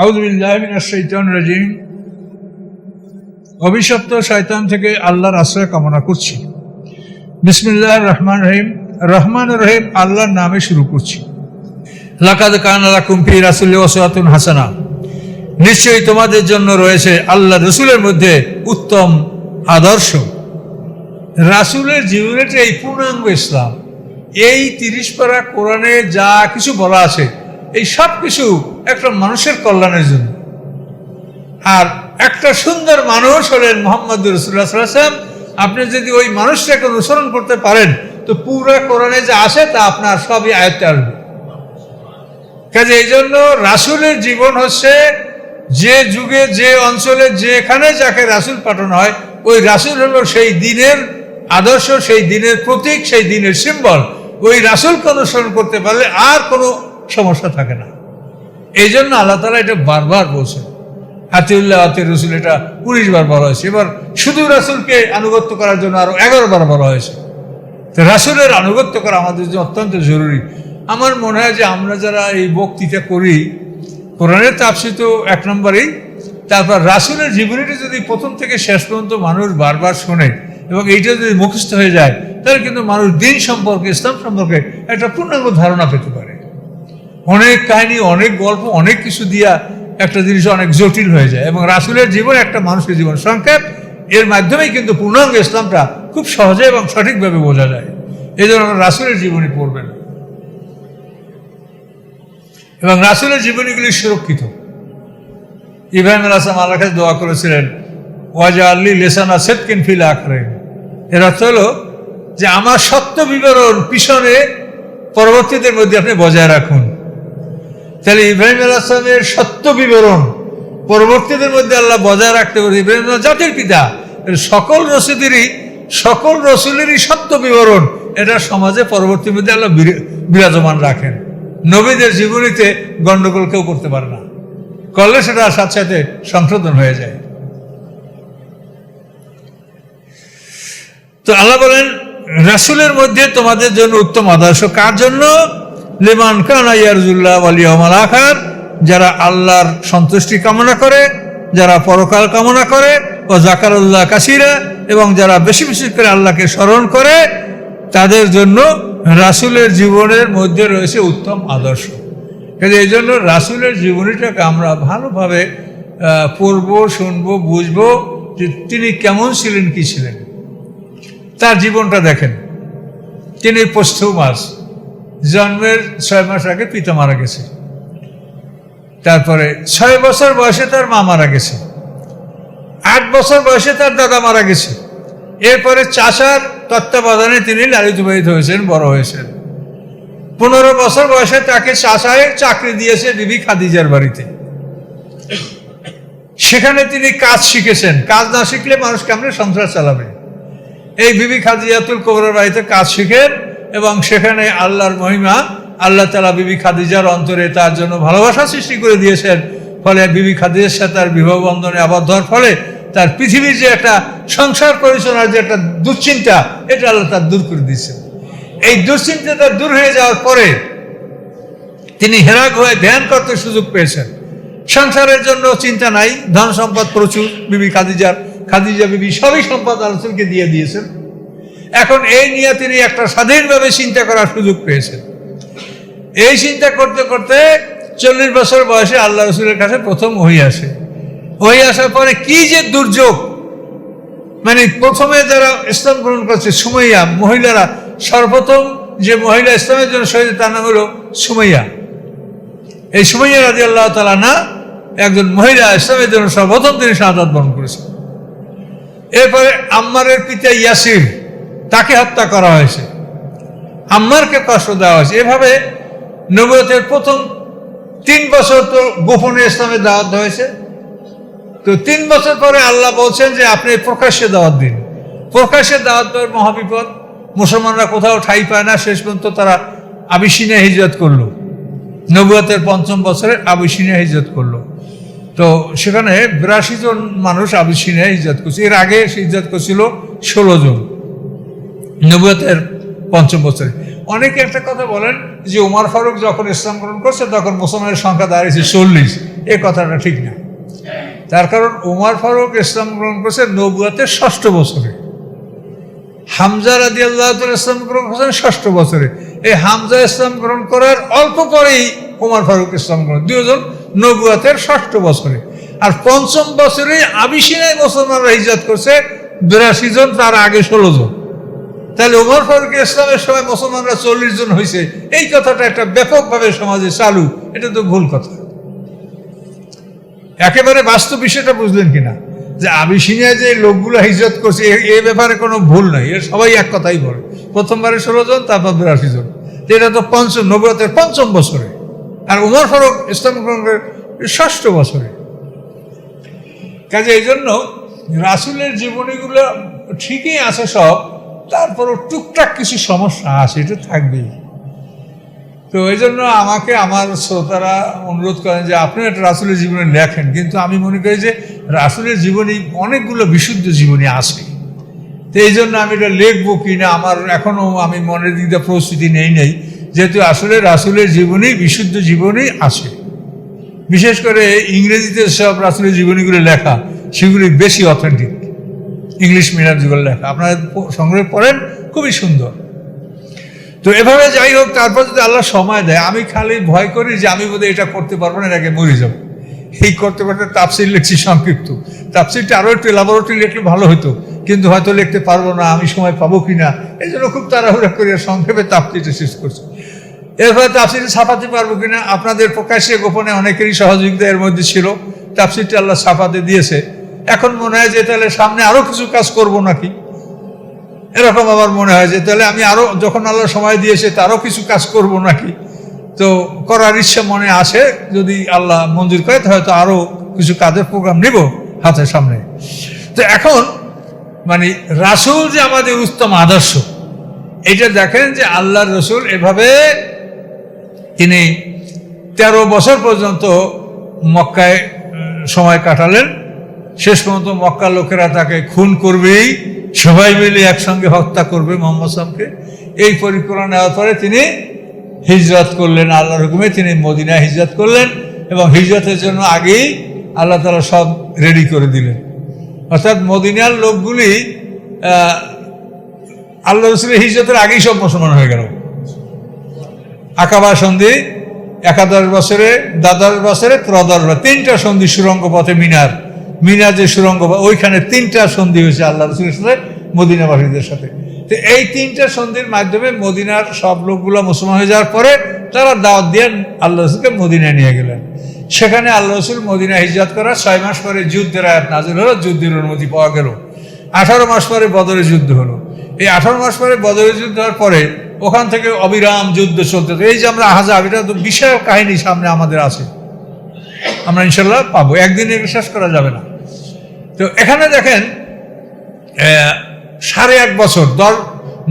আউযু বিল্লাহি মিনাশ শাইতানির রাজিম। অভিশপ্ত শয়তান থেকে আল্লাহর আশ্রয় কামনা করছি। বিসমিল্লাহির রহমানির রহিম। রহমানুর রহিম আল্লাহর নামে শুরু করছি। লাকাদ কানা লাকুম ফি রাসূলিল্লাহি উসওয়াতুন হাসানাহ। নিশ্চয়ই তোমাদের জন্য রয়েছে আল্লাহ রসুলের মধ্যে উত্তম আদর্শ। রাসূলের জীবনেটা এই পূর্ণাঙ্গ ইসলাম। এই 30 পারা কোরআনে যা কিছু বলা আছে এই সব কিছু একটা মানুষের কল্যাণের জন্য। আর একটা সুন্দর মানুষ হলেন মুহাম্মদুর রাসূলুল্লাহ সাল্লাল্লাহু আলাইহি ওয়াসাল্লাম। আপনি যদি ওই মানুষটাকে অনুসরণ করতে পারেন তো পুরো কোরআনে যা আছে তা আপনার সবই আয়ত্তে আসবে। কাজে এই জন্য রাসূলের জীবন হচ্ছে যে যুগে যে অঞ্চলে যেখানে যাকে রাসূল পাঠানো হয় ওই রাসূল হলো সেই দিনের আদর্শ, সেই দিনের প্রতীক, সেই দিনের সিম্বল। ওই রাসূলকে অনুসরণ করতে পারলে আর কোনো সমস্যা থাকে না। এই জন্য আল্লাহ তাআলা এটা বারবার বলছেন। আতিউল্লাহ আতিউর রাসূল এটা 19 বার বলা হয়েছে। এবার শুধু রাসূলকে আনুগত্য করার জন্য আরো 11 বার বলা হয়েছে। তো রাসূলের আনুগত্য করা আমাদের জন্য অত্যন্ত জরুরি। আমার মনে হয় যে আমরা যারা এই বক্তৃতা করি কোরআনের তাফসীর তো 1 নম্বরেই, তারপর রাসূলের জীবনীটা যদি প্রথম থেকে শেষ পর্যন্ত মানুষ বারবার শোনে এবং এইটা যদি মুখস্থ হয়ে যায় তাহলে কিন্তু মানুষ দিন সম্পর্কে, ইসলাম সম্পর্কে একটা পূর্ণাঙ্গ ধারণা পেতে পারে। অনেক কাহিনী, অনেক গল্প, অনেক কিছু দিয়া একটা জিনিস অনেক জটিল হয়ে যায় এবং রাসূলের জীবন একটা মানুষের জীবন সংক্ষেপ, এর মাধ্যমেই কিন্তু পূর্ণাঙ্গ ইসলামটা খুব সহজে এবং সঠিকভাবে বোঝা যায়। এই জন্য রাসূলের জীবনী পড়বেন এবং রাসূলের জীবনীগুলি সুরক্ষিত। ইব্রাহিম আলাইহিস সালাম আল্লাহর কাছে দোয়া করেছিলেন, ওয়াজআলনি লিসানা সিদকিন ফিল আখিরিন। এর অর্থ হলো যে আমার সত্য বিবরণ পিছনে পরবর্তীদের মধ্যে আপনি বজায় রাখুন। তাহলে ইব্রাহিম আলাইহিস সালামের সত্য বিবরণ পরবর্তীদের মধ্যে আল্লাহ বজায় রাখতে পারে। ইব্রাহিম জাতির পিতা, সকল রসুলেরই সত্য বিবরণ এটা সমাজে পরবর্তীর মধ্যে আল্লাহ বিরাজমান রাখেন। নবীদের জীবনীতে গন্ডগোল কেউ করতে পারে না, করলে সেটা সাথে সাথে সংশোধন হয়ে যায়। তো আল্লাহ বলেন রাসূলের মধ্যে তোমাদের জন্য উত্তম আদর্শ। কার জন্য? লিমান কানা ইয়ারজুল্লাহ ওয়াল ইয়াউমাল আখির, যারা আল্লাহর সন্তুষ্টি কামনা করে, যারা পরকাল কামনা করে, ও যাকারুল্লাহ কাসীরা, এবং যারা বেশি বেশি করে আল্লাহকে স্মরণ করে, তাদের জন্য রাসূলের জীবনের মধ্যে রয়েছে উত্তম আদর্শ। কাজে এই জন্য রাসূলের জীবনীটাকে আমরা ভালোভাবে পড়বো, শুনবো, বুঝবো যে তিনি কেমন ছিলেন, কি ছিলেন। তার জীবনটা দেখেন। তিনি পৌষ মাস, জন্মের 6 মাস আগে পিতা মারা গেছে। তারপরে 6 বছর বয়সে তার মা মারা গেছে। 8 বছর বয়সে তার দাদা মারা গেছে। এরপরে চাচার তত্ত্বাবধানে তিনি লালিত পালিত হয়েছেন, বড় হয়েছেন। 15 বছর বয়সে তাকে চাচায় চাকরি দিয়েছে বিবি খাদিজার বাড়িতে। সেখানে তিনি কাজ শিখেছেন। কাজ না শিখলে মানুষ কেমনে সংসার চালাবে? এই বিবি খাদিজাতুল কুবরার বাড়িতে কাজ শিখেন এবং সেখানে আল্লাহর মহিমা, আল্লাহ তাআলা বিবি খাদিজার অন্তরে তার জন্য ভালোবাসা সৃষ্টি করে দিয়েছেন। ফলে বিবি খাদিজার সাথে তার বিবাহ বন্ধনে আবদ্ধ হওয়ার ফলে তার পৃথিবীর যে একটা সংসার পরিচালনার যে একটা দুশ্চিন্তা, এটা আল্লাহ তার দূর করে দিয়েছেন। এই দুশ্চিন্তাটা দূর হয়ে যাওয়ার পরে তিনি হেরা গুহায় ধ্যান করতে সুযোগ পেয়েছেন। সংসারের জন্য চিন্তা নাই, ধন সম্পদ প্রচুর। বিবি খাদিজা বিবি সবই সম্পদ রাসূলকে দিয়ে দিয়েছেন। এখন এই নিয়ে তিনি একটা স্বাধীনভাবে চিন্তা করার সুযোগ পেয়েছেন। এই চিন্তা করতে করতে 40 বছর বয়সে আল্লাহ রাসূলের কাছে প্রথম ওহী আসে। ওহী আসার পরে কি যে দুর্যোগ, মানে প্রথমে যারা ইসলাম গ্রহণ করছে সুমাইয়া মহিলারা, সর্বপ্রথম যে মহিলা ইসলামের জন্য শহীদ তার নাম হলো সুমাইয়া। এই সুমাইয়া রাদিয়াল্লাহু তাআলা না একজন মহিলা, ইসলামের জন্য সর্বপ্রথম তিনি শাহাদাত বরণ করেছেন। এরপরে আম্মারের পিতা ইয়াসির, তাকে হত্যা করা হয়েছে। আম্মারকে কষ্ট দেওয়া হয়েছে। এভাবে নবুয়তের প্রথম 3 বছর তো গোপনে ইসলামের দাওয়াত হয়েছে। তো 3 বছর পরে আল্লাহ বলছেন যে আপনি প্রকাশ্যে দাওয়াত দিন। প্রকাশ্যে দাওয়াত দেওয়ার মহাবিপদ। মুসলমানরা কোথাও ঠাঁই পায় না। শেষ পর্যন্ত তারা আবিসিনিয়া হিজরত করলো। নবুয়তের 5ম বছরে আবিসিনিয়া হিজরত করলো। তো সেখানে 82 জন মানুষ আবিসিনিয়া হিজরত করছে। এর আগে হিজরত করছিল 16 জন নবুয়তের 5ম বছরে। অনেকে একটা কথা বলেন যে উমর ফারুক যখন ইসলাম গ্রহণ করছে তখন মুসলমানের সংখ্যা দাঁড়িয়েছে 40। এ কথাটা ঠিক না। তার কারণ উমর ফারুক ইসলাম গ্রহণ করছে নবুয়তের 6ষ্ঠ বছরে, হামজা রাদিয়াল্লাহু তাআলা ইসলাম গ্রহণ করেছেন 6ষ্ঠ বছরে। এই হামজা ইসলাম গ্রহণ করার অল্প পরেই উমর ফারুক ইসলাম গ্রহণ, দুজন নবুয়তের 6ষ্ঠ বছরে। আর 5ম বছরে আবিসিনায় মুসলমানরা হিজরত করছে 82 জন, তার আগে 16 জন। তাহলে উমর ফারুক ইসলামের সময় মুসলমানরা 40 জন হয়েছে, এই কথাটা একটা ব্যাপকভাবে সমাজে চালু, এটা তো ভুল কথা। একেবারে বাস্তব বিষয়টা বুঝলেন কিনা, যে আবিসিনিয়ায় যে লোকগুলো হিজরত করছে এ ব্যাপারে কোনো ভুল নাই, এর সবাই এক কথাই বলে, প্রথমবারে 16 জন, তারপর 82 জন। এটা তো নবুয়তের 5ম বছরে, আর উমর ফারুক ইসলাম গ্রহণের 6ষ্ঠ বছরে। কাজে এই জন্য রাসূলের জীবনীগুলো ঠিকই আছে সব, তারপরও টুকটাক কিছু সমস্যা আছে, এটা থাকবেই। তো এই জন্য আমাকে আমার শ্রোতারা অনুরোধ করেন যে আপনি একটা রাসূলের জীবনী লেখেন, কিন্তু আমি মনে করি যে রাসূলের জীবনী অনেকগুলো বিশুদ্ধ জীবনী আছে, তো এই জন্য আমি এটা লিখবো কিনা আমার এখনো আমি মনের দিকে প্রস্তুতি নেই, যেহেতু আসলে রাসূলের জীবনী বিশুদ্ধ জীবনী আছে। বিশেষ করে ইংরেজিতে সব রাসূলের জীবনীগুলো লেখা, সেগুলি বেশি অথেন্টিক, ইংলিশ মিডিয়াম যেগুলো লেখা, আপনারা সংগ্রহ করেন, খুবই সুন্দর। তো এভাবে যাই হোক, তারপর যদি আল্লাহ সময় দেয়, আমি খালি ভয় করি যে আমি বোধহয় এটা করতে পারবো না, এর আগে মরে যাবো। এই করতে করতে তাফসীর লিখছি সংক্ষিপ্ত, তাফসীরটা আরও একটু ল্যাবরেটরি লিখলে ভালো হতো, কিন্তু হয়তো লিখতে পারবো না, আমি সময় পাবো কিনা, এই জন্য খুব তাড়াহুড়া করে সংক্ষেপে তাফসীরটা শেষ করছি। এরপরে তাফসীরটা ছাপাতে পারবো কিনা, আপনাদের প্রকাশ্যে গোপনে অনেকেরই সহযোগিতা এর মধ্যে ছিল, তাফসীরটা আল্লাহ ছাপাতে দিয়েছে। এখন মনে হয় যে তাহলে সামনে আরও কিছু কাজ করবো নাকি, এরকম আমার মনে হয় যে তাহলে আমি আরও, যখন আল্লাহ সময় দিয়েছে তারও কিছু কাজ করব নাকি। তো করার ইচ্ছা মনে আসে, যদি আল্লাহ মঞ্জুর করে হয়তো আরও কিছু কাজের প্রোগ্রাম নিব হাতের সামনে। তো এখন মানে রাসূল যে আমাদের উত্তম আদর্শ, এটা দেখেন যে আল্লাহর রাসূল এভাবে তিনি 13 বছর পর্যন্ত মক্কায় সময় কাটালেন। শেষ পর্যন্ত মক্কার লোকেরা তাকে খুন করবেই, সবাই মিলে একসঙ্গে হত্যা করবে মুহাম্মদ সাল্লাল্লাহু আলাইহি ওয়াসাল্লামকে। এই পরিকল্পনা নেওয়ার পরে তিনি হিজরত করলেন, আল্লাহর হুকুমে তিনি মদিনায় হিজরত করলেন, এবং হিজরতের জন্য আগেই আল্লাহ তাআলা সব রেডি করে দিলেন। অর্থাৎ মদিনার লোকগুলি আল্লাহ রাসূলের হিজরতের আগেই সব মুসলমান হয়ে গেল। আকাবা সন্ধি 11 বছরে, 12 বছরে, 13 3টা সন্ধি সুরঙ্গ পথে, মিনার যে সুরঙ্গ, ওইখানে 3টা সন্ধি হয়েছে আল্লাহ রাসূলের সাথে মদিনাবাসীদের সাথে। তো এই 3টা সন্ধির মাধ্যমে মদিনার সব লোকগুলো মুসলমান হয়ে যাওয়ার পরে তারা দাওয়াত দিয়ে আল্লাহ রাসূলকে মদিনায় নিয়ে গেলেন। সেখানে আল্লাহ রাসূল মদিনায় হিজরত করার 6 মাস পরে যুদ্ধের আয়াত নাযিল হলো, যুদ্ধের অনুমতি পাওয়া গেল। 18 মাস পরে বদরের যুদ্ধ হলো। এই 18 মাস পরে বদরের যুদ্ধ হওয়ার পরে ওখান থেকে অবিরাম যুদ্ধ চলতে, এই যে আমরা আহজাব, এটা তো বিশাল কাহিনী সামনে আমাদের আছে, আমরা ইনশাল্লাহ পাবো, একদিনে শেষ করা যাবে না। তো এখানে দেখেন 8.5 বছর,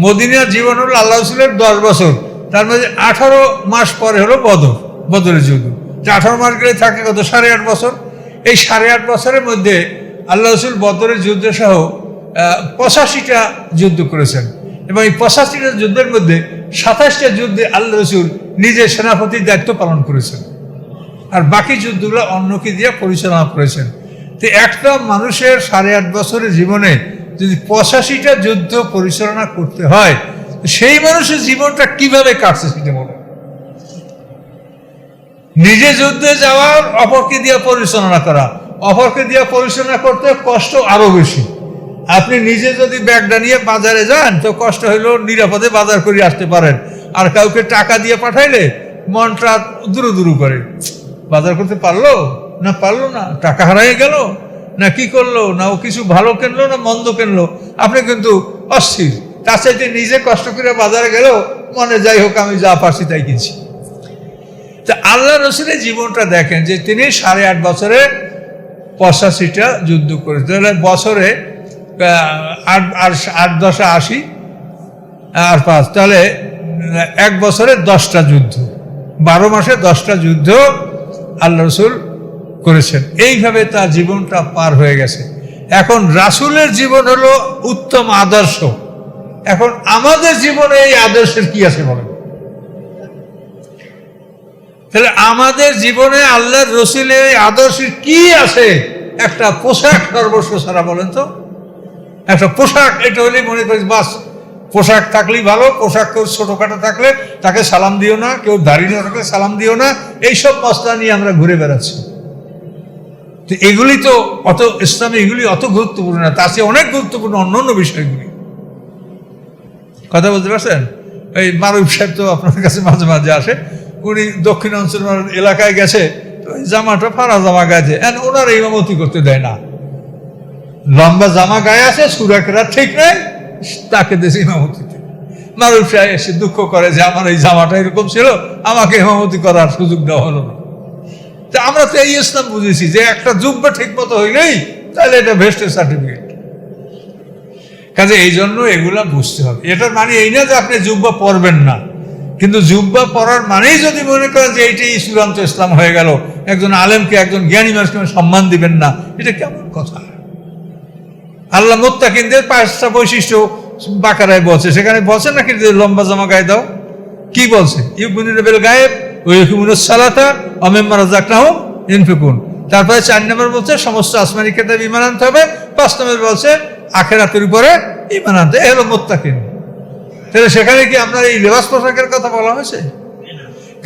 মদিনার জীবন হলো আল্লাহ রাসূলের 10 বছর, তার মধ্যে 18 মাস পরে হলো বদরের যুদ্ধ। 18 মাস গেলে থাকে কত, 8.5 বছর। এই 8.5 বছরের মধ্যে আল্লাহ রাসূল বদরের যুদ্ধ সহ 85টা যুদ্ধ করেছেন, এবং এই 85টা যুদ্ধের মধ্যে 27টা যুদ্ধে আল্লাহ রাসূল নিজে সেনাপতির দায়িত্ব পালন করেছেন, আর বাকি যুদ্ধগুলো অন্যকে দিয়ে পরিচালনা করেছেন। তো একটা মানুষের 8.5 বছরের জীবনে যদি 85টা যুদ্ধ পরিচালনা করতে হয়, সেই মানুষের জীবনটা কিভাবে কাটছে সেটা বলে। নিজে যুদ্ধে যাওয়ার, অপরকে দিয়ে পরিচালনা করা, অপরকে দিয়ে পরিচালনা করতে কষ্ট আরো বেশি। আপনি নিজে যদি ব্যাগটা নিয়ে বাজারে যান তো কষ্ট হইলেও নিরাপদে বাজার করে আসতে পারেন, আর কাউকে টাকা দিয়ে পাঠাইলে মনটা দুরু করে, বাজার করতে পারলো না, টাকা হারিয়ে গেল না, কি করলো না, ও কিছু ভালো কিনলো না মন্দ কিনলো, আপনি কিন্তু অস্থির। তার চাইতে নিজে কষ্ট করে বাজারে গেলেও মনে যাই হোক আমি যা পারছি তাই কিনছি। তা আল্লাহ রাসূলের জীবনটা দেখেন যে তিনি 8.5 বছরে 85টা যুদ্ধ করেছেন, তাহলে বছরে 8 10 80 আর 5, তাহলে 1 বছরে 10টা যুদ্ধ, 12 মাসে 10টা যুদ্ধ আল্লাহ রাসূল করেছেন। এইভাবে তার জীবনটা পার হয়ে গেছে। এখন রাসূলের জীবন হলো উত্তম আদর্শ। এখন আমাদের জীবনে এই আদর্শের কি আছে বলেন? তাহলে আমাদের জীবনে আল্লাহর রসুলের আদর্শ কি আছে? একটা পোশাক সর্বস্ব ছাড়া, বলেন তো? একটা পোশাক, এটা হলেই মনে করি বাস, পোশাক থাকলেই ভালো। পোশাক কেউ ছোটখাটো থাকলে তাকে সালাম দিও না, কেউ দাঁড়িয়ে না থাকলে সালাম দিও না, এইসব মশলা নিয়ে আমরা ঘুরে বেড়াচ্ছি। তো এগুলি তো অত ইসলামে এগুলি অত গুরুত্বপূর্ণ না, তার চেয়ে অনেক গুরুত্বপূর্ণ অন্যান্য বিষয়গুলি। কথা বলতে পারছেন? এই মারুফ সাহেব তো আপনার কাছে মাঝে মাঝে আসে, উনি দক্ষিণ অঞ্চল এলাকায় গেছে, জামাটা ফাড়া জামা গায়ে, ওনার ইমামতি করতে দেয় না। লম্বা জামা গায়ে আছে, সুরাকেরা ঠিক নেই, তাকে দেশে ইমামতিতে। মারুফ সাহেব এসে দুঃখ করে যে আমার এই জামাটা এরকম ছিল, আমাকে ইমামতি করার সুযোগ দেওয়া হলো না। তা আমরা তো এই ইসলাম বুঝেছি যে একটা জুব্বা ঠিক মতো হইলেই তাহলে এটা ভেস্টের সার্টিফিকেট। কাজে এই জন্য এগুলা বুঝতে হবে। এটার মানে এই না যে আপনি জুব্বা পরবেন না, কিন্তু জুব্বা পরার মানেই যদি মনে করেন যে এইটাই চূড়ান্ত ইসলাম হয়ে গেল, একজন আলেমকে, একজন জ্ঞানী মানুষকে সম্মান দিবেন না, এটা কেমন কথা? আল্লাহ মুত্তাকিনদের 5টা বৈশিষ্ট্য বাকারায় বলছে, সেখানে বলছে নাকি যে লম্বা জামা গায়ে দাও? কি বলছে? ইউমিনুনা বিল গায়ব ওয়া ইউকিমুনাস সালাতা ওয়া মিম্মা রাযাকনাহুম ইউনফিকুন। তারপরে 4 নম্বর বলছে সমস্ত আসমানি কিতাব ঈমান আনতে হবে। 5 নম্বর বলছে আখিরাতের উপরে ঈমান আনতে। এই হলো মুত্তাকিন। তাহলে সেখানে কি আপনার এই লেবাস পোশাকের কথা বলা হয়েছে?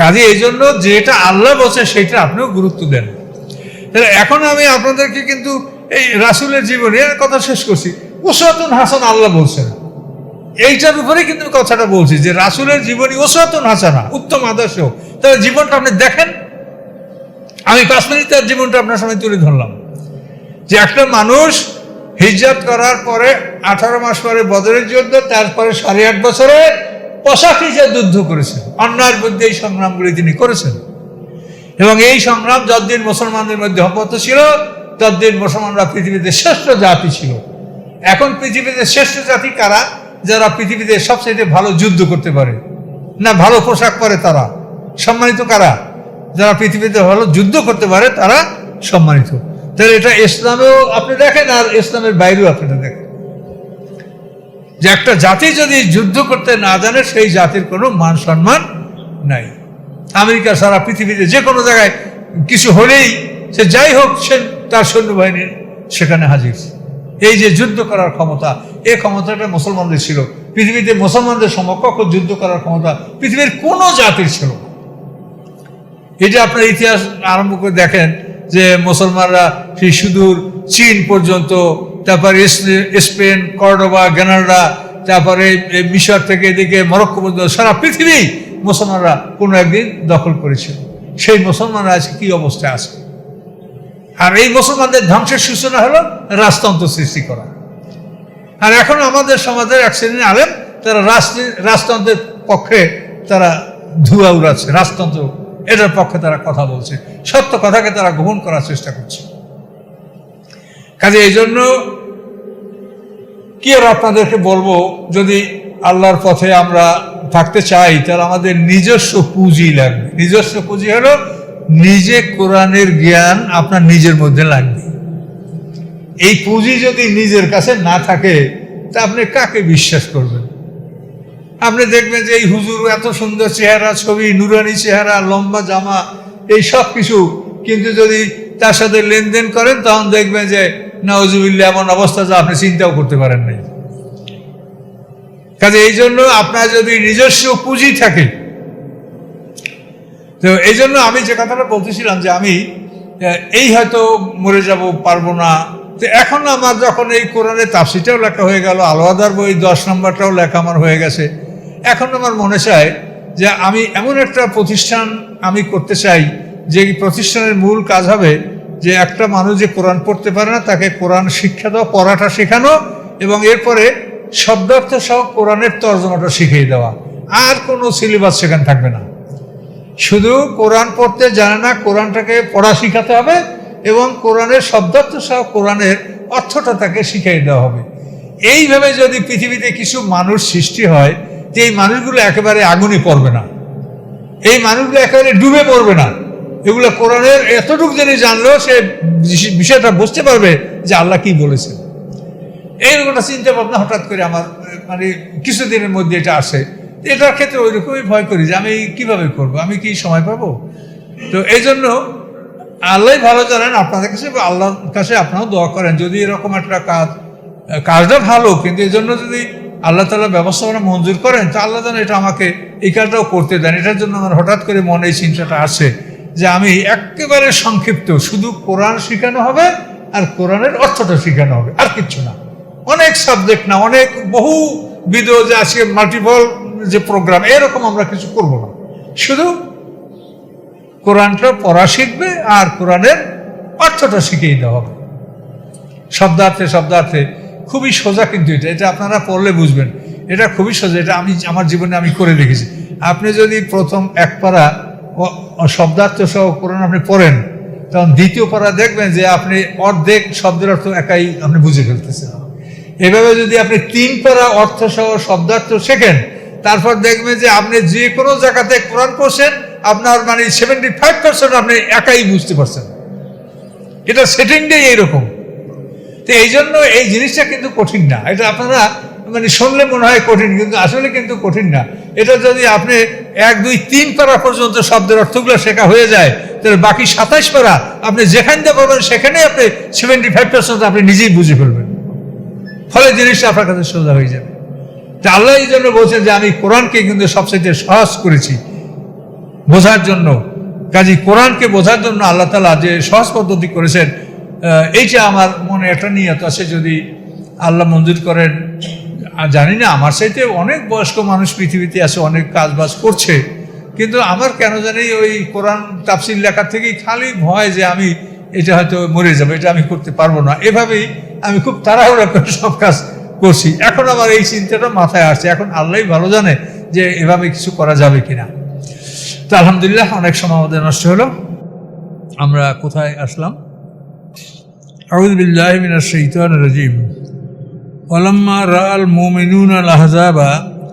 কাজে এই জন্য যেটা আল্লাহ বলছে সেটা আপনিও গুরুত্ব দেন। তাহলে এখন আমি আপনাদেরকে কিন্তু এই রাসূলের জীবনের কথা শেষ করছি। উসওয়াতুন হাসানা আল্লাহ বলছেন, এইটার উপরে কিন্তু কথাটা বলছি যে রাসূলের জীবনী উসওয়াতুন হাসানা, উত্তম আদর্শ। তাহলে জীবনটা আপনি দেখেন। আমি 5 মিনিট তার জীবনটা আপনার সামনে তুলে ধরলাম যে একটা মানুষ হিজরত করার পরে 18 মাস পরে বদরের যুদ্ধ, তারপরে 8.5 বছরে পোশাক হিজরত যুদ্ধ করেছেন। অন্যায়ের বিরুদ্ধে এই সংগ্রামগুলি তিনি করেছেন, এবং এই সংগ্রাম যতদিন মুসলমানদের মধ্যে অব্যাহত ছিল ততদিন মুসলমানরা পৃথিবীতে শ্রেষ্ঠ জাতি ছিল। এখন পৃথিবীতে শ্রেষ্ঠ জাতি কারা? যারা পৃথিবীতে সবচেয়ে ভালো যুদ্ধ করতে পারে না, ভালো পোশাক পরে তারা সম্মানিত। কারা? যারা পৃথিবীতে ভালো যুদ্ধ করতে পারে তারা সম্মানিত। তাহলে এটা ইসলামেও আপনি দেখেন আর ইসলামের বাইরেও আপনি দেখেন যে একটা জাতি যদি যুদ্ধ করতে না জানে সেই জাতির কোনো মান সম্মান নাই। আমেরিকা সারা পৃথিবীতে যে কোনো জায়গায় কিছু হলেই সে যাই হোক সে তার সৈন্যবাহিনী সেখানে হাজির। এই যে যুদ্ধ করার ক্ষমতা, এই ক্ষমতাটা মুসলমানদের ছিল। পৃথিবীতে মুসলমানদের সমকক্ষ যুদ্ধ করার ক্ষমতা পৃথিবীর কোনো জাতির ছিল না। এটা আপনার ইতিহাস আরম্ভ করে দেখেন যে মুসলমানরা সেই সুদূর চীন পর্যন্ত, তারপরে স্পেন, কর্ডোবা, গ্রেনাডা, তারপরে মিশর থেকে এদিকে মরক্কো পর্যন্ত সারা পৃথিবী মুসলমানরা কোনো একদিন দখল করেছিল। সেই মুসলমানরা আজকে কি অবস্থায় আছে? আর এই মুসলমানদের ধ্বংসের সূচনা হলো রাজতন্ত্র সৃষ্টি করা। আর এখন আমাদের সমাজের এক শ্রেণীর আলেম তারা রাজতন্ত্রের পক্ষে তারা ধুয়া উড়াচ্ছে, রাজতন্ত্র এটার পক্ষে তারা কথা বলছে, সত্য কথাকে তারা গ্রহণ করার চেষ্টা করছে। কাজে এই জন্য কি আর আপনাদেরকে বলবো, যদি আল্লাহর পথে আমরা থাকতে চাই তাহলে আমাদের নিজস্ব পুঁজি লাগবে। নিজস্ব পুঁজি হলো নিজে কোরআনের জ্ঞান আপনার নিজের মধ্যে লাগবে। এই পুঁজি যদি নিজের কাছে না থাকে তা আপনি কাকে বিশ্বাস করবেন? আপনি দেখবেন যে এই হুজুর এত সুন্দর চেহারা, ছবি, নুরানি চেহারা, লম্বা জামা, এই সব কিছু, কিন্তু যদি তার সাথে লেনদেন করেন তখন দেখবেন যে নাউজুবিল্লাহ এমন অবস্থা যা আপনি চিন্তাও করতে পারেন নাই। কাজে এই জন্য আপনার যদি নিজস্ব পুঁজি থাকে, তো এই জন্য আমি যে কথাটা বলতেছিলাম যে আমি এই হয়তো মরে যাব, পারবো না। তো এখন আমার যখন এই কোরআনের তাফসীরটাও লেখা হয়ে গেল, আল-ওয়াদার বই 10 নম্বরটাও লেখা আমার হয়ে গেছে, এখন আমার মনে চায় যে আমি এমন একটা প্রতিষ্ঠান আমি করতে চাই যে প্রতিষ্ঠানের মূল কাজ হবে যে একটা মানুষ যে কোরআন পড়তে পারে না তাকে কোরআন শিক্ষা দেওয়া, পড়াটা শেখানো, এবং এরপরে শব্দার্থ সহ কোরআনের তর্জমাটা শিখিয়ে দেওয়া। আর কোনো সিলেবাস সেখানে থাকবে না। শুধু কোরআন পড়তে জানে না, কোরআনটাকে পড়া শিখাতে হবে এবং কোরআনের শব্দার্থ সহ কোরআনের অর্থটা তাকে শিখিয়ে দেওয়া হবে। এইভাবে যদি পৃথিবীতে কিছু মানুষ সৃষ্টি হয়, যে এই মানুষগুলো একেবারে আগুনে পড়বে না, এই মানুষগুলো একেবারে ডুবে পড়বে না। এগুলো কোরআনের এতটুকু যিনি জানলেও সে বিষয়টা বুঝতে পারবে যে আল্লাহ কি বলেছেন। এইরকম একটা চিন্তা ভাবনা হঠাৎ করে আমার মানে কিছুদিনের মধ্যে এটা আসে। এটার ক্ষেত্রে ওই রকমই ভয় করি যে আমি কিভাবে করব, আমি কি সময় পাবো? তো এই জন্য আল্লাহ ভালো জানেন, আপনাদের কাছে আল্লাহর কাছে আপনারাও দোয়া করেন যদি এরকম একটা কাজটা ভালো, কিন্তু এই জন্য যদি আল্লাহ তাআলা ব্যবস্থাপনা মঞ্জুর করেন তা আল্লাহ যেন এটা আমাকে এই কাজটাও করতে দেন। এটার জন্য আমার হঠাৎ করে মনে এই চিন্তাটা আসে যে আমি একেবারে সংক্ষিপ্ত শুধু কোরআন শেখানো হবে আর কোরআনের অর্থটা শেখানো হবে, আর কিচ্ছু না। অনেক সাবজেক্ট না, অনেক বহু বিধ যে আজকে মাল্টিপল যে প্রোগ্রাম, এরকম আমরা কিছু করব না। শুধু কোরআনটা পড়া শিখবে আর কোরআনের অর্থটা শিখিয়ে দেওয়া হবে শব্দার্থে। খুবই সোজা, কিন্তু এটা আপনারা পড়লে বুঝবেন এটা খুবই সোজা। এটা আমার জীবনে আমি করে দেখেছি। আপনি যদি প্রথম এক পারা শব্দার্থ সহ কোরআন আপনি পড়েন, তখন দ্বিতীয় পারা দেখবেন যে আপনি অর্ধেক শব্দের অর্থ একাই আপনি বুঝে ফেলতেছেন। এভাবে যদি আপনি 3 পারা অর্থ সহ শব্দার্থ শেখেন, তারপর দেখবেন যে আপনি যে কোনো জায়গাতে কোরআন পড়ছেন আপনার 75% আপনি একাই বুঝতে পারছেন। এটা সেটিংটাই এইরকম। তো এই জন্য এই জিনিসটা কিন্তু কঠিন না। এটা আপনারা শুনলে মনে হয় কঠিন, কিন্তু আসলে কিন্তু কঠিন না। এটা যদি আপনি 1, 2, 3 পারা পর্যন্ত শব্দের অর্থগুলো শেখা হয়ে যায়, তাহলে বাকি 27 পারা আপনি যেখান দিয়ে পাবেন সেখানেই আপনি 75% আপনি নিজেই বুঝে ফেলবেন। ফলে জিনিসটা আপনার কাছে সোজা হয়ে যাবে। তা আল্লাহ এই জন্য বলছেন যে আমি কোরআনকে কিন্তু সবচেয়ে সহজ করেছি বোঝার জন্য। কাজী কোরআনকে বোঝার জন্য আল্লাহ তাআলা যে সহজ পদ্ধতি করেছেন, এইটা আমার মনে একটা নিয়ত আছে। যদি আল্লাহ মঞ্জুর করেন, জানি না, আমার চাইতে অনেক বয়স্ক মানুষ পৃথিবীতে আছে, অনেক কাজবাজ করছে, কিন্তু আমার কেন জানি ওই কোরআন তাফসীর লেখা থেকেই খালি ভয় যে আমি এটা হয়তো মরে যাবো, এটা আমি করতে পারবো না। এভাবেই আমি খুব তাড়াহুড়া করে সব কাজ করছি। এখন আমার এই চিন্তাটা মাথায় আসছে, এখন আল্লাহই ভালো জানে যে এভাবে কিছু করা যাবে কিনা। তো আলহামদুলিল্লাহ, অনেক সময় আমাদের নষ্ট হলো। আমরা কোথায় আসলাম? আউযু বিল্লাহি মিনাশ শাইতানির রাজীম। ওয়ালাম্মা রাআল মুমিনুনা আল আহজাবা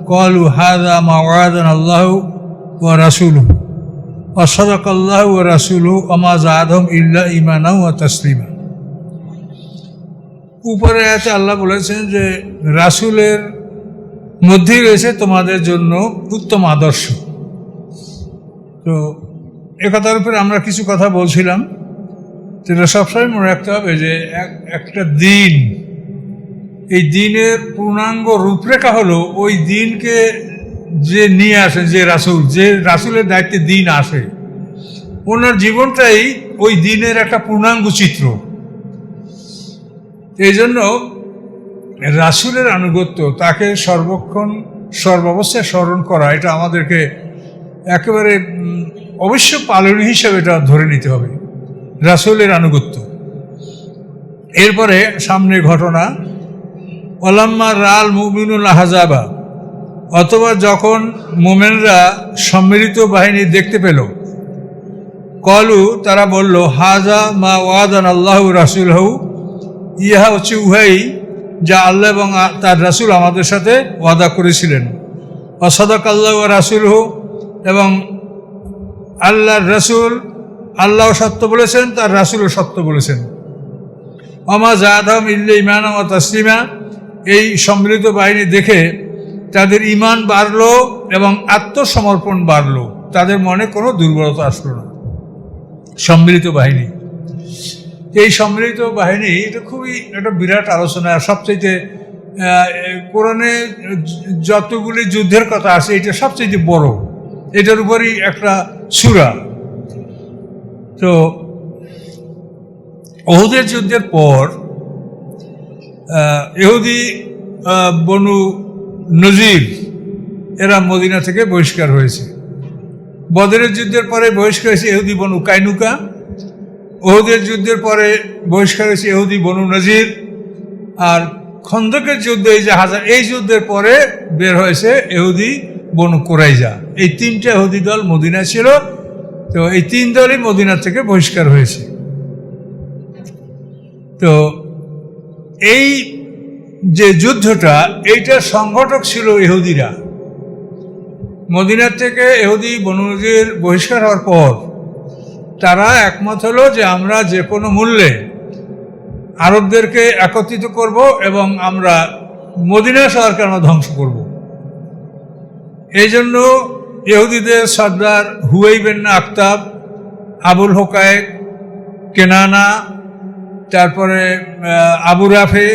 ক্বালু হাযা মা ওয়া'আদানা আল্লাহু ওয়া রাসূলুহু ওয়া সাদাকাল্লাহু ওয়া রাসূলুহু ওয়া মা যা'আদহুম ইল্লা ঈমানান ওয়া তাসলিমা। উপরে আয়াতে আল্লাহ বলেছেন যে রাসূলের মধ্যেই রয়েছে তোমাদের জন্য উত্তম আদর্শ। তো একথার উপরে আমরা কিছু কথা বলছিলাম, সেটা সবসময় মনে রাখতে হবে যে একটা দিন, এই দিনের পূর্ণাঙ্গ রূপরেখা হলো ওই দিনকে যে নিয়ে আসেন, যে রাসূলের দায়িত্বে দিন আসে, ওনার জীবনটাই ওই দিনের একটা পূর্ণাঙ্গ চিত্র। এই জন্য রাসূলের আনুগত্য, তাকে সর্বক্ষণ সর্বাবস্থায় স্মরণ করা, এটা আমাদেরকে একেবারে অবশ্য পালনীয় হিসেবে এটা ধরে নিতে হবে, রাসূলের আনুগত্য। এরপরে সামনে ঘটনা, ওয়ালাম্মা রাআল মুমিনুল আহজাবা, অথবা যখন মোমেনরা সম্মিলিত বাহিনী দেখতে পেল, কলু, তারা বলল, হাজা মা ওয়াদান আল্লাহু রাসূলুহু, ইহা হচ্ছে উহাই যা আল্লাহ এবং তার রাসূল আমাদের সাথে ওয়াদা করেছিলেন। ওয়া সাদাকাল্লাহু ওয়া রাসূলুহু, এবং আল্লাহর রাসূল, আল্লাহ সত্য বলেছেন, তার রাসূলও সত্য বলেছেন। ওয়া মা যা'আদহুম ইল্লা ঈমানান ওয়া তাসলিমা, এই সম্মিলিত বাহিনী দেখে তাদের ঈমান বাড়লো এবং আত্মসমর্পণ বাড়লো, তাদের মনে কোনো দুর্বলতা আসলো না। সম্মিলিত বাহিনী, এই সম্মিলিত বাহিনী এটা খুবই একটা বিরাট আলোচনা। সবচেয়ে কোরআনে যতগুলি যুদ্ধের কথা আছে, এটা সবচেয়ে বড়, এটার উপরই একটা সূরা। তো উহুদের যুদ্ধের পর ইহুদি বনু নজির এরা মদিনা থেকে বহিষ্কার হয়েছে। বদরের যুদ্ধের পরে বহিষ্কার হয়েছে ইহুদি বনু কাইনুকা। উহুদের যুদ্ধের পরে বহিষ্কার হয়েছে ইহুদি বনু নজির। আর খন্দকের যুদ্ধ, এই যে এই যুদ্ধের পরে বের হয়েছে ইহুদি বনু কুরাইজা। এই 3টে ইহুদি দল মদিনা ছিল। তো এই 3 দলই মদিনা থেকে বহিষ্কার হয়েছে। তো এই যে যুদ্ধটা, এইটার সংগঠক ছিল ইহুদিরা। মদিনার থেকে ইহুদি বনু নজির বহিষ্কার হওয়ার পর তারা একমত হলো যে আমরা যে কোনো মূল্যে আরবদেরকে একত্রিত করব এবং আমরা মদিনা শহরকে আমরা ধ্বংস করব। এই জন্য ইহুদিদের সর্দার হুয়াই বিন আখতাব আবুল হোকায়েক, কেনানা, তারপরে আবু রাফে,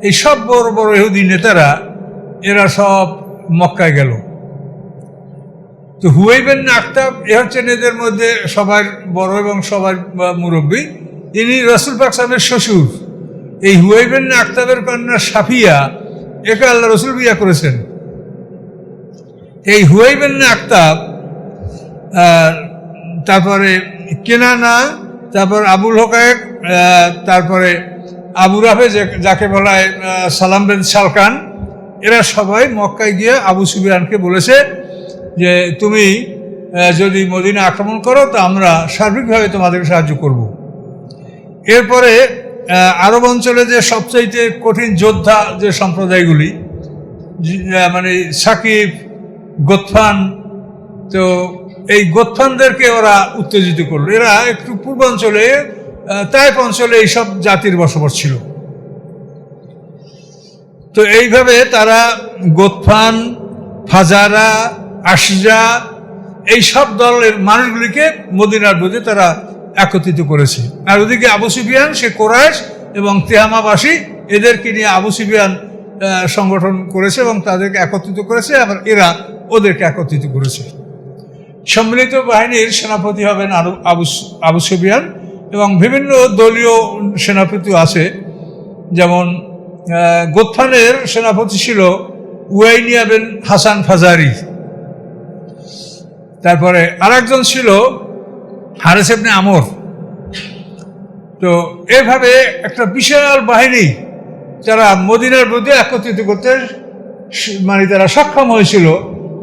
এই সব বড় বড় ইহুদি নেতারা এরা সব মক্কায় গেল। তো হুয়াইব ইবনে আখতাব এ হচ্ছেন এদের মধ্যে সবার বড় এবং সবার মুরব্বী। ইনি রাসূল পাক সাল্লাল্লাহু আলাইহি ওয়াসাল্লামের শ্বশুর। এই হুয়াইব ইবনে আখতাবের কন্যা সাফিয়া, একে আল্লাহ রসুল বিয়া করেছেন। এই হুয়াইব ইবনে আখতাব, তারপরে কেনানা, তারপর আবুল হোকায়েক, তারপরে আবু রাফে যাকে বলা হয় সালাম বিন সালকান, এরা সবাই মক্কায় গিয়ে আবু সুফিয়ানকে বলেছে যে তুমি যদি মদিনা আক্রমণ করো তো আমরা সার্বিকভাবে তোমাদেরকে সাহায্য করব। এরপরে আরব অঞ্চলে যে সবচাইতে কঠিন যোদ্ধা যে সম্প্রদায়গুলি, মানে সাকিব, গোতফান, তো এই গোতফানদেরকে ওরা উত্তেজিত করলো। এরা একটু পূর্বাঞ্চলে তাইফ অঞ্চলে এইসব জাতির বসবাস ছিল। তো এইভাবে তারা গোতফান, ফাজারা, আশজা, এই সব দলের মানুষগুলিকে মদিনার বিরুদ্ধে তারা একত্রিত করেছে। আর ওদিকে আবু সুফিয়ান, সে কোরাইশ এবং তেহামাবাসী, এদেরকে নিয়ে আবু সুফিয়ান সংগঠন করেছে এবং তাদেরকে একত্রিত করেছে, আবার এরা ওদেরকে একত্রিত করেছে। সম্মিলিত বাহিনীর সেনাপতি হবেন আবু সুফিয়ান, এবং বিভিন্ন দলীয় সেনাপতি আছে। যেমন গোতফানের সেনাপতি ছিল উয়াইনিয়া বিন হাসান ফাজারি, তারপরে আরেকজন ছিল হারেস ইবনে আমর। তো এভাবে একটা বিশাল বাহিনী যারা মদিনার বিরুদ্ধে একত্রিত করতে মানে তারা সক্ষম হয়েছিল।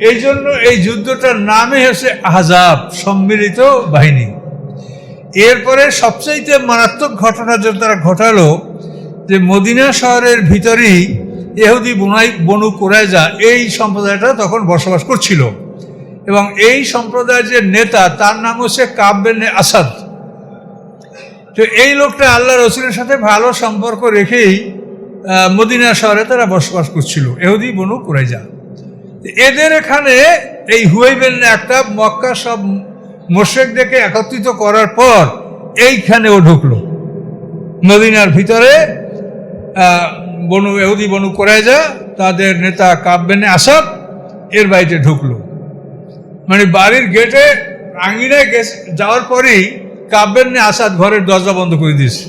এই জন্য এই যুদ্ধটার নামে হচ্ছে আহজাব, সম্মিলিত বাহিনী। এরপরে সবচাইতে মারাত্মক ঘটনা যেটা তারা ঘটালো, যে মদিনা শহরের ভিতরেই ইহুদি বনু কুরাইজা এই সম্প্রদায়টা তখন বসবাস করছিল, এবং এই সম্প্রদায়ের যে নেতা তার নাম হচ্ছে কাব বিন আসাদ। তো এই লোকটা আল্লাহ রসুলের সাথে ভালো সম্পর্ক রেখেই মদিনা শহরে তারা বসবাস করছিল, ইহুদি বনু কুরাইজা। এদের এখানে এই হুয়াইব ইবনে আখতাব মক্কা সব মুশরিকদেরকে একত্রিত করার পর এইখানেও ঢুকলো। মদিনার ভিতরে ইহুদি বনু কুরাইজা, তাদের নেতা কাব বিন আসাদ এর বাড়িতে ঢুকলো। মানে বাড়ির গেটে আঙ্গিনায় যাওয়ার পরেই কাব বিন আসাদ ঘরের দরজা বন্ধ করে দিয়েছে,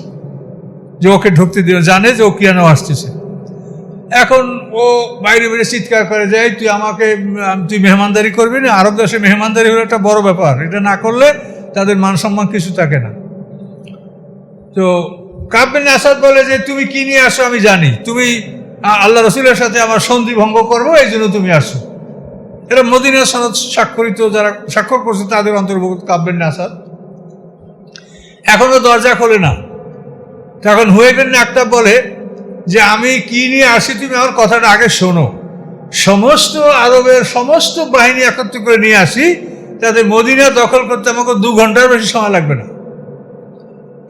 যে ওকে ঢুকতে দিল, জানে যে ও কেন আসতেছে। এখন ও বাইরে বাইরে চিৎকার করে যায়, তুই মেহমানদারি করবি না। আরব দেশে মেহমানদারি হলো একটা বড় ব্যাপার, এটা না করলে তাদের মান সম্মান কিছু থাকে না। তো কাব বিন আসাদ বলে যে তুমি কি নিয়ে আসো আমি জানি, তুমি আল্লাহ রসুলের সাথে আমার সন্ধি ভঙ্গ করবো, এই জন্য তুমি আসো। এরা মদিনার সনদ স্বাক্ষরিত যারা স্বাক্ষর করছে তাদের অন্তর্ভুক্ত কাব বিন আসাদ। এখনো দরজা খোলে না। তখন হুয়াইব ইবনে আখতাব বলে যে আমি কি নিয়ে আসি তুমি আমার কথাটা আগে শোনো। সমস্ত আরবের সমস্ত বাহিনী একত্রিত করে নিয়ে আসি, তাদের মদিনা দখল করতে আমাকে 2 ঘন্টার বেশি সময় লাগবে না।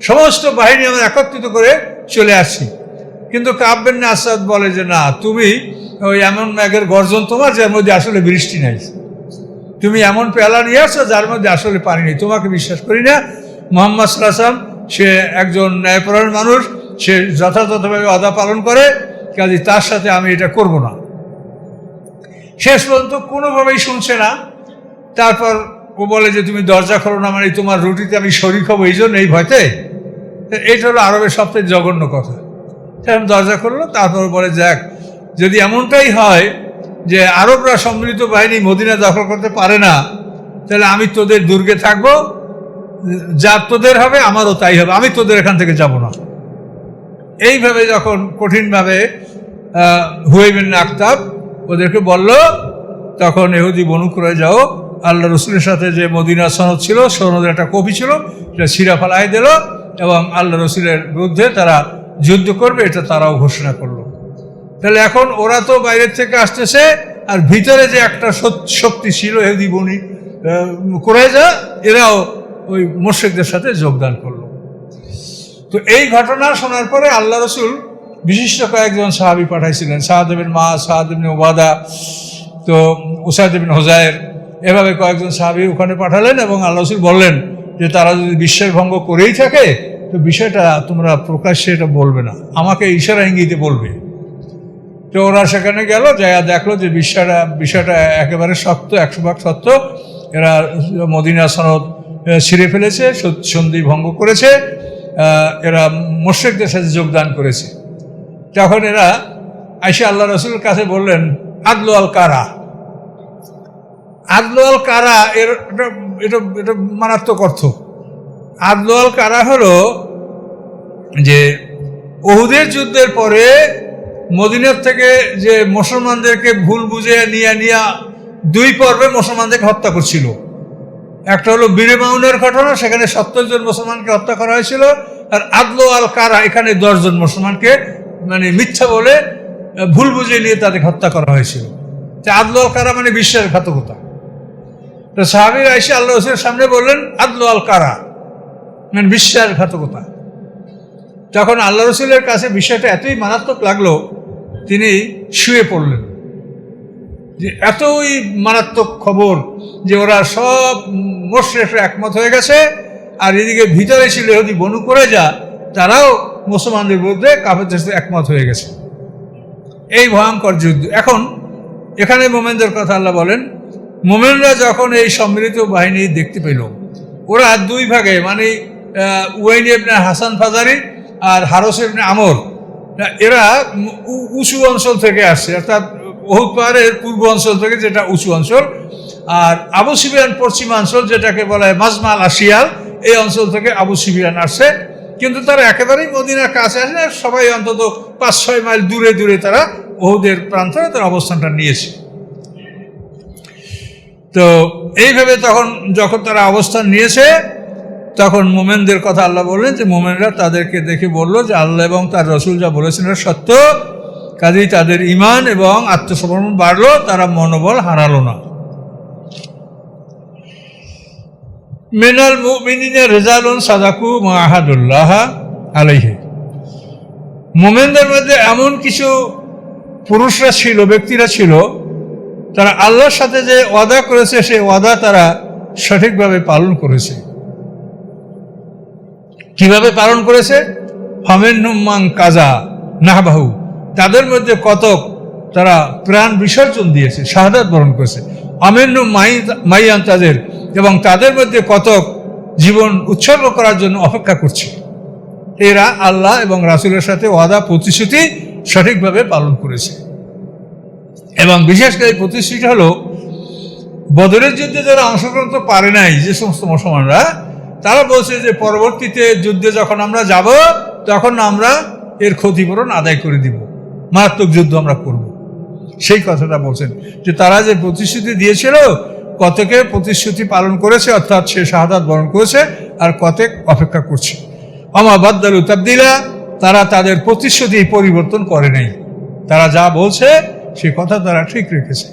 সমস্ত বাহিনী আমরা একত্রিত করে চলে আসি। কিন্তু কাব বিন আসাদ বলে যে না, তুমি ওই এমন মেঘের গর্জন তোমার যার মধ্যে আসলে বৃষ্টি নাই, তুমি এমন পেলা নিয়ে আসো যার মধ্যে আসলে পানি নেই, তোমাকে বিশ্বাস করি না। মুহাম্মদ সাল্লাল্লাহু আলাইহি ওয়াসাল্লাম সে একজন ন্যায়পরায়ণ মানুষ, সে যথাযথভাবে ওয়াদা পালন করে, কাজে তার সাথে আমি এটা করব না। শেষ পর্যন্ত কোনোভাবেই শুনছে না। তারপর ও বলে যে তুমি দরজা খোলো না, মানে তোমার রুটিতে আমি শরীক হবো এই জন্য, এই ভয়তে। এইটা হলো আরবের সবথেকে জঘন্য কথা। সেরকম দরজা করলো। তারপর বলে যাক, যদি এমনটাই হয় যে আরবরা সম্মিলিত বাহিনী মদিনা দখল করতে পারে না, তাহলে আমি তোদের দুর্গে থাকবো, যা তোদের হবে আমারও তাই হবে, আমি তোদের এখান থেকে যাব না। এইভাবে যখন কঠিনভাবে হুয়াইব ইবনে আখতাব ওদেরকে বলল, তখন ইহুদি বনু কুরাইজাও আল্লাহ রসুলের সাথে যে মদিনা সনদ ছিল, সনদের একটা কপি ছিল, সেটা ছিঁড়া ফেলাই দিল এবং আল্লাহ রসুলের বিরুদ্ধে তারা যুদ্ধ করবে এটা তারাও ঘোষণা করলো। তাহলে এখন ওরা তো বাইরের থেকে আসতেছে, আর ভিতরে যে একটা শক্তি ছিল ইহুদি বনু কুরাইজা, এরাও ওই মুশরিকদের সাথে যোগদান করলো। তো এই ঘটনা শোনার পরে আল্লাহ রসুল বিশিষ্ট কয়েকজন সাহাবী পাঠাইছিলেন, সাদ ইবনে মুআয, সাদ ইবনে উবাদা, তো উসাইদ ইবনে হুযায়র, এভাবে কয়েকজন সাহাবী ওখানে পাঠালেন এবং আল্লাহ রসুল বললেন যে তারা যদি বিশ্বাস ভঙ্গ করেই থাকে তো বিষয়টা তোমরা প্রকাশ্যে এটা বলবে না, আমাকে ইশারা ইঙ্গিতে বলবে। তো ওরা সেখানে গেল, যাইয়া দেখলো যে বিষয়টা একেবারে সত্য, 100% সত্য। এরা মদিনা সনদ ছিঁড়ে ফেলেছে, সন্ধি ভঙ্গ করেছে, এরা মুশরিকদের সাথে যোগদান করেছে। তখন এরা আয়েশা আল্লাহ রসুলের কাছে বললেন, আদলু আল কারা। আদলু আল কারা এটা মারাত্মক অর্থ। আদলু আল কারা হলো যে উহুদের যুদ্ধের পরে মদিনার থেকে যে মুসলমানদেরকে ভুল বুঝে নিয়ে 2 পর্বে মুসলমানদেরকে হত্যা করছিল। একটা হলো বীরে মাউনের ঘটনা, সেখানে 70 জন মুসলমানকে হত্যা করা হয়েছিল। আর আদলু আল কারা, এখানে 10 জন মুসলমানকে মানে মিথ্যা বলে ভুল বুঝিয়ে নিয়ে তাদেরকে হত্যা করা হয়েছিল। আদলু আল কারা মানে বিশ্বাসঘাতকতা। তো সাহাবীরা এসে আল্লাহ রসুলের সামনে বললেন আদলু আল কারা মানে বিশ্বাসঘাতকতা। তখন আল্লাহ রসুলের কাছে বিষয়টা এতই মারাত্মক লাগলো, তিনি শুয়ে পড়লেন। যে এতই মারাত্মক খবর যে ওরা সব মুশরিকরা একমত হয়ে গেছে, আর এদিকে ভিতরে ছিল ইহুদি বনু কুরাইজা, তারাও মুসলমানদের বিরুদ্ধে কাফেরদের সাথে একমত হয়ে গেছে। এই ভয়ঙ্কর যুদ্ধ। এখন এখানে মোমেনদের কথা আল্লাহ বলেন, মোমেনরা যখন এই সম্মিলিত বাহিনী দেখতে পেল, ওরা 2 ভাগে মানে উয়াইন ইবনে হাসান ফাজারি আর হারস ইবনে আমর, এরা উঁচু অঞ্চল থেকে আসছে, অর্থাৎ উহুদ পাহাড়ের পূর্ব অঞ্চল থেকে, যেটা উঁচু অঞ্চল, আর আবু সুফিয়ান পশ্চিমাঞ্চল যেটাকে বলা হয় মাজমাল আশিয়াল, এই অঞ্চল থেকে আবু সুফিয়ান আসছে। কিন্তু তারা একেবারেই মদিনার কাছে আসে না, সবাই অন্তত 5-6 মাইল দূরে দূরে তারা উহুদের প্রান্তরে তার অবস্থানটা নিয়েছে। তো এইভাবে যখন তারা অবস্থান নিয়েছে, তখন মোমেনদের কথা আল্লাহ বললেন যে মোমেনরা তাদেরকে দেখে বলল যে আল্লাহ এবং তার রসুল যা বলেছেন সত্য, কাজেই তাদের ঈমান এবং আত্মসমর্পণ বাড়লো, তারা মনোবল হারালো না। মিনাল মুমিনিনা রিজালুন সাদাকু মা আহাদুল্লাহ আলাইহি। মুমিনদের মধ্যে এমন কিছু পুরুষরা ছিল, ব্যক্তিরা ছিল, তারা আল্লাহর সাথে যে ওয়াদা করেছে সেই ওয়াদা তারা সঠিকভাবে পালন করেছে। কিভাবে পালন করেছে? ফামিনহুম মান কাজা নাহবাহু, তাদের মধ্যে কতক তারা প্রাণ বিসর্জন দিয়েছে, শাহাদাত বরণ করেছে। আমিনহুম মাইয়ান তাদের, এবং তাদের মধ্যে কতক জীবন উৎসর্গ করার জন্য অপেক্ষা করছে। এরা আল্লাহ এবং রাসূলের সাথে ওয়াদা প্রতিশ্রুতি সঠিকভাবে পালন করেছে। এবং বিশেষ করে এই প্রতিশ্রুতি হলো, বদরের যুদ্ধে যারা অংশগ্রহণ করতে পারে নাই যে সমস্ত মুসলমানরা, তারা বলছে যে পরবর্তীতে যুদ্ধে যখন আমরা যাব তখন আমরা এর ক্ষতিপূরণ আদায় করে দিব, মারাত্মক যুদ্ধ আমরা করব। সেই কথাটা বলছেন যে তারা যে প্রতিশ্রুতি দিয়েছিল, কতকে প্রতিশ্রুতি পালন করেছে, অর্থাৎ সে শাহাদাত বরণ করেছে, আর কতক অপেক্ষা করছে। আমা বাদদালু তাবদিলা, তারা তাদের প্রতিশ্রুতি পরিবর্তন করে নাই, তারা যা বলছে সে কথা তারা ঠিক রেখেছে।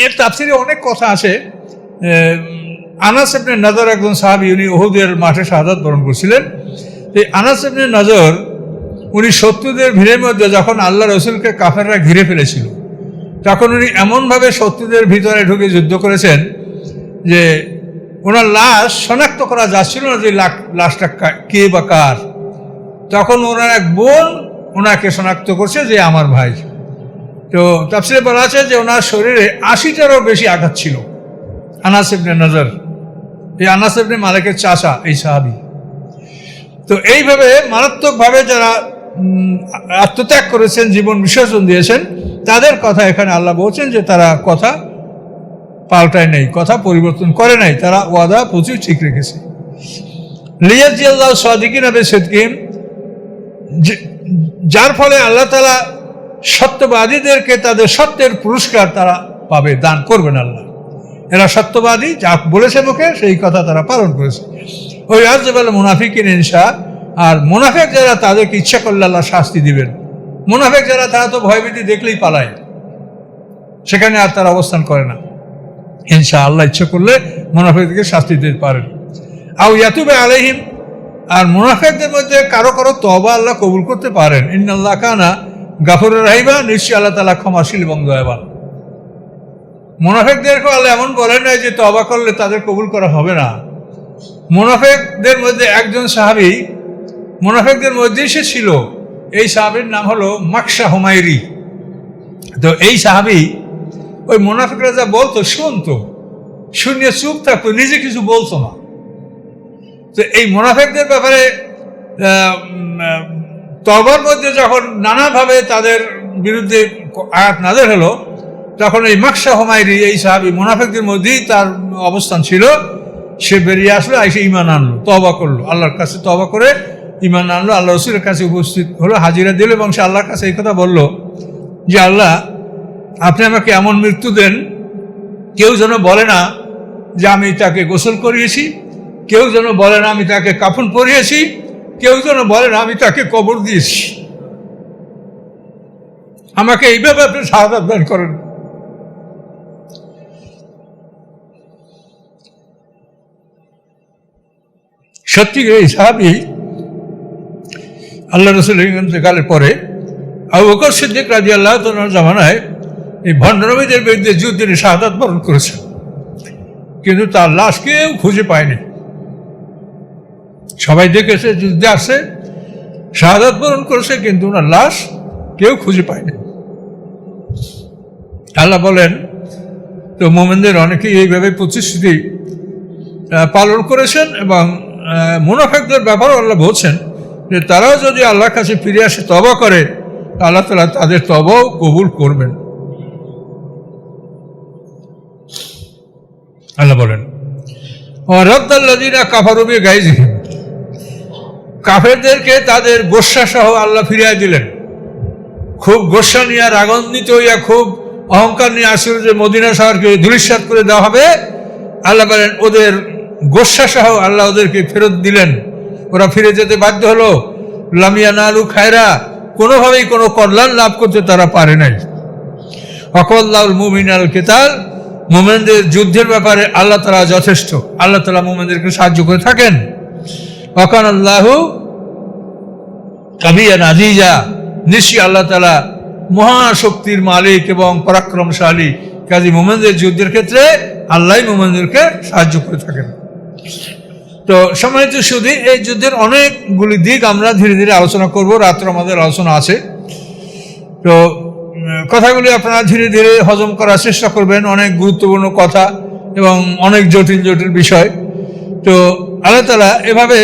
এর তাফসিরে অনেক কথা আছে। আনাস ইবনে নজর একজন সাহাবী, উনি উহুদের মাঠে শাহাদাত বরণ করেছিলেন। এই আনাস ইবনে নজর, উনি শত্রুদের ভিড়ের মধ্যে যখন আল্লাহ রসুলকে কাফেররা ঘিরে ফেলেছিল, তখন উনি এমনভাবে শত্রুদের ভিতরে ঢুকে যুদ্ধ করেছেন যে ওনার লাশ শনাক্ত করা যাচ্ছিল না যে লাশটা কে বা কার। তখন ওনার এক বোন ওনাকে শনাক্ত করছে যে আমার ভাই। তো তাফসিরে বলা আছে যে ওনার শরীরে 80টারও বেশি আঘাত ছিল। আনাস ইবনে নজর, এই আনাস ইবনে মালিকের চাচা এই সাহাবী। তো এইভাবে মারাত্মকভাবে যারা আত্মত্যাগ করেছেন, জীবন বিসর্জন দিয়েছেন, তাদের কথা এখানে আল্লাহ বলছেন যে তারা কথা পাল্টায় নাই, কথা পরিবর্তন করে নাই, তারা ওয়াদা প্রচুর ঠিক রেখেছে। লিয়াজিয়াল্লাহু সাদিকিনা বিসিদকিহিম, যার ফলে আল্লাহ তাআলা সত্যবাদীদেরকে তাদের সত্যের পুরস্কার তারা পাবে, দান করবেন আল্লাহ। এরা সত্যবাদী, যা বলেছে মুখে সেই কথা তারা পালন করেছে। ওই আযযাবাল মুনাফিকিন ইনশা, আর মুনাফিক যারা, তাদেরকে ইচ্ছা করলে আল্লাহ শাস্তি দিবেন। মুনাফিক যারা, তারা তো ভয়ভীতি দেখলেই পালায়, সেখানে আর তারা অবস্থান করে না। ইনশা আল্লাহ ইচ্ছা করলে মুনাফিকদেরকে শাস্তি দিতে পারেন। আও ইয়াতুবা আলাইহিম, আর মুনাফিকদের মধ্যে কারো কারো তওবা আল্লাহ কবুল করতে পারেন। ইন্নাল্লাহ কানা গাফুরুর রাহিমা, নিশ্চয়ই আল্লাহ তাআলা ক্ষমাশীল এবং দয়াবান। মুনাফিকদেরকে আল্লাহ এমন বলেন না যে তওবা করলে তাদের কবুল করা হবে না। মুনাফিকদের মধ্যে একজন সাহাবী মুনাফিকদের মধ্যেই সে ছিল। এই সাহাবীর নাম হলো মাকশা হুমায়রি। তো এই সাহাবী ওই মুনাফিকরা যা বলতো শুনতো, শুনিয়ে চুপ থাকতো, নিজে কিছু বলতো না। তো এই মুনাফিকদের ব্যাপারে তওবার মধ্যে যখন নানাভাবে তাদের বিরুদ্ধে আয়াত নাযিল হলো, তখন এই মাকশা হুমায়রি এই সাহাবী মুনাফিকদের মধ্যেই তার অবস্থান ছিল। সে বেরিয়ে আসলো, এসে ঈমান আনলো, তওবা করলো, আল্লাহর কাছে তওবা করে ঈমান আনলো, আল্লাহ রাসূলের কাছে উপস্থিত হলো, হাজিরা দিল এবং সে আল্লাহর কাছে এই কথা বলল যে আল্লাহ, আপনি আমাকে এমন মৃত্যু দেন কেউ যেন বলে না যে আমি তাকে গোসল করিয়েছি, কেউ যেন বলে না আমি তাকে কাফন পরিয়েছি, কেউ যেন বলে না আমি তাকে কবর দিয়েছি। আমাকে এইভাবে আপনি শাহাদাত দান করেন। সত্যি এই সাহাবী আল্লাহ রাসূলের ইন্তেকালের পরে আবু বকর সিদ্দিক রাদিয়াল্লাহু তাআলার জামানায় এই ভণ্ডনবীদের বিরুদ্ধে যুদ্ধে শাহাদাত বরণ করেছেন, কিন্তু তার লাশ কেউ খুঁজে পায়নি। সবাই দেখেছে যুদ্ধে আসে, শাহাদাত বরণ করেছে, কিন্তু ওনার লাশ কেউ খুঁজে পায়নি। আল্লাহ বলেন, তো মুমিনদের অনেকেই এইভাবে প্রতিশ্রুতি পালন করেছেন এবং মুনাফিকদের ব্যাপারেও আল্লাহ বলছেন যে তারাও যদি আল্লাহর কাছে ফিরে আসে, তওবা করে, আল্লাহ তাআলা তাদের তওবাও কবুল করবেন। আল্লাহ বলেন, রাদ্দাল্লাযীনা কাফারু বিগাইযিহিম, কাফেরদেরকে তাদের গোস্বা সহ আল্লাহ ফিরিয়ে দিলেন। খুব গোস্বা নিয়ে, রাগান্বিত হইয়া, খুব অহংকার নিয়ে আসছিল যে মদিনা শহরকে ধূলিসাৎ করে দেওয়া হবে। আল্লাহ বলেন ওদের গোস্বা সহ আল্লাহ ওদেরকে ফেরত দিলেন। ওরা ফিরে যেতে বাধ্য হলো। লাম ইয়ানালু খায়রা, কোনোভাবেই কোনো কল্যাণ লাভ করতে তারা পারে নাই। ওয়াকাল্লাহুল মুমিনাল কিতাল, মুমিনদের যুদ্ধের ব্যাপারে আল্লাহ তাআলা যথেষ্ট। আল্লাহ তাআলা মুমিনদেরকে সাহায্য করে থাকেন। ওয়াকানাল্লাহু কাবিয়ান আজিজা, নিশ্চয়ই আল্লাহ তাআলা মহাশক্তির মালিক এবং পরাক্রমশালী। কাজী মুমিনদের যুদ্ধের ক্ষেত্রে আল্লাহই মুমিনদেরকে সাহায্য করে থাকেন। তো সম্মানিত সুধী, এই যুদ্ধের অনেকগুলি দিক আমরা ধীরে ধীরে আলোচনা করব। রাত্রে আমাদের আলোচনা আছে, তো কথাগুলি আপনারা ধীরে ধীরে হজম করার চেষ্টা করবেন। অনেক গুরুত্বপূর্ণ কথা এবং অনেক জটিল জটিল বিষয়। তো আল্লাহ তাআলা এভাবে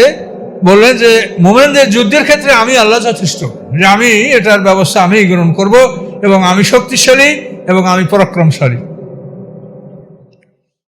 বললেন যে মুমিনদের যুদ্ধের ক্ষেত্রে আমি আল্লাহ যথেষ্ট, যে আমি এটার ব্যবস্থা আমি গ্রহণ করব এবং আমি শক্তিশালী এবং আমি পরাক্রমশালী।